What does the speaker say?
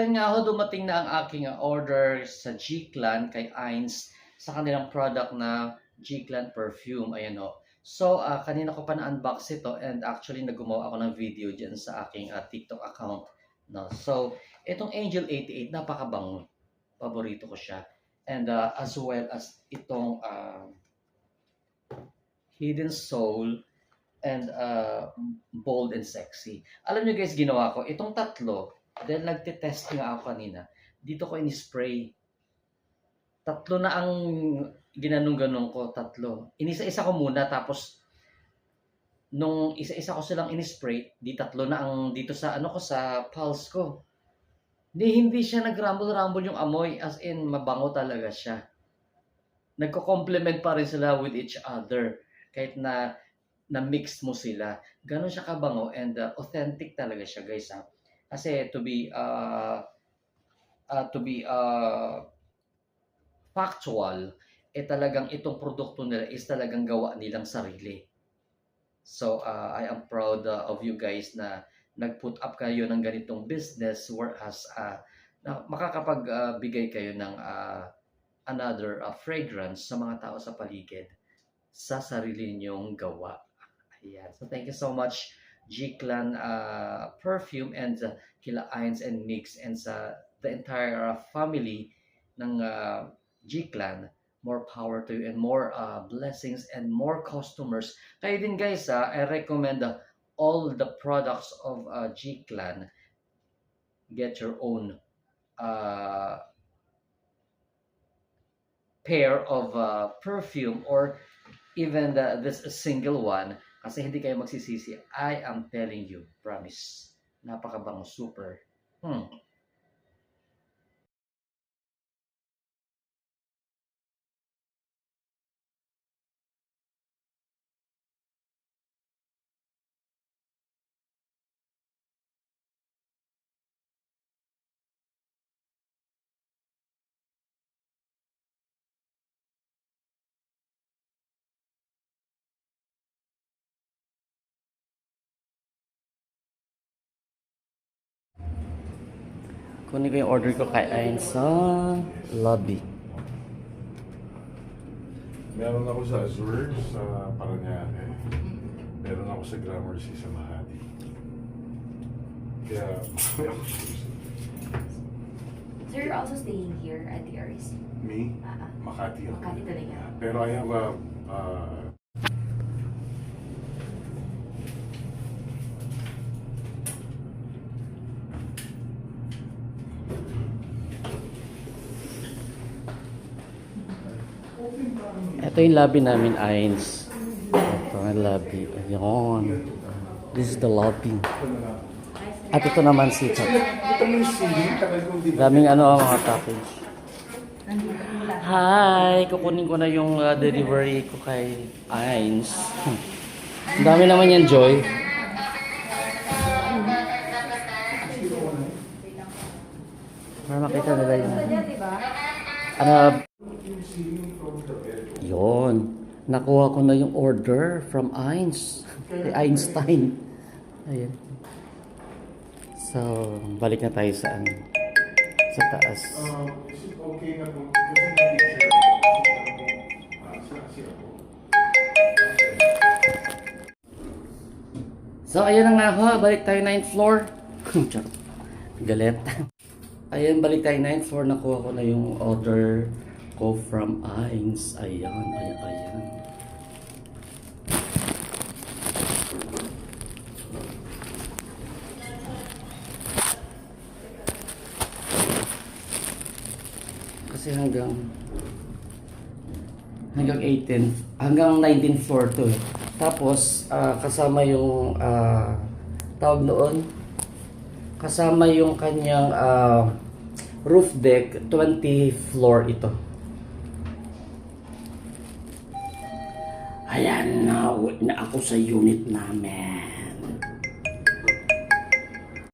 ayun nga ho, dumating na ang aking order sa G-Clan kay Ains sa kanilang product na G-Clan perfume. Ayan ho. So, kanina ko pa na-unbox ito and actually naggumawa ako ng video dyan sa aking TikTok account. No? So, itong Angel 88, napakabango. Paborito ko siya. And as well as itong Hidden Soul and Bold and Sexy. Alam nyo guys, ginawa ko, itong tatlo, dahil nagtitest nga ako kanina, dito ko in-spray. Tatlo na ang ginanong-ganong ko, tatlo. Inisa-isa ko muna, tapos nung isa-isa ko silang in-spray, di tatlo na ang dito sa ano ko, sa pulse ko. Hindi siya nag-rumble-rumble yung amoy, as in mabango talaga siya. Nagko-complement pa rin sila with each other, kahit na mix mo sila. Ganon siya kabango and authentic talaga siya guys ha. Kasi to be factual, talagang itong produkto nila is talagang gawa nilang sarili. So I am proud of you guys na nag-put up kayo ng ganitong business, whereas na makakapagbigay kayo ng another fragrance sa mga tao sa paligid sa sarili niyong gawa. Ayan. So thank you so much G-Clan perfume and kila Ains and Mix and sa the entire family ng G-Clan. More power to you and more blessings and more customers. Kayo din guys, I recommend all the products of G-Clan. Get your own pair of perfume or even this single one, kasi hindi kayo magsisisi. I am telling you, promise. Napakabango, super. Kunin ko yung order ko kay Ayn sa lobby. Meron ako sa Azure, sa Paranaque. Meron ako sa Gramercy sa Makati. Kaya, Sir, you're also staying here at the RC? me, Makati ako. Makati talaga. Pero I have a, Ito yung lobby namin, Ains. Ito ang lobby. Ayun. This is the lobby. At ito naman si Chat. ito mo yung ceiling, tagal kong di ba? Daming mga package. Hi! Kukunin ko na yung delivery ko kay Ains. Ang dami naman yan, Joy. Para makita nila yun. Yun. Nakuha ko na yung order from Ains. Kay Einstein. Ayan. So, balik na tayo sa sa taas. Is it okay na kung kasi hindi share ako? So, ayan na nga ho. Balik tayo 9th floor. Galit. Ayan, balik tayo 9th floor. Nakuha ko na yung order ko from Ains. Ayan, ayan. Kasi hanggang 18th, hanggang 19th floor to eh. Tapos, kasama yung, tawag noon, kasama yung kanyang roof deck, 20 floor ito. Ayan, na ako sa unit namin.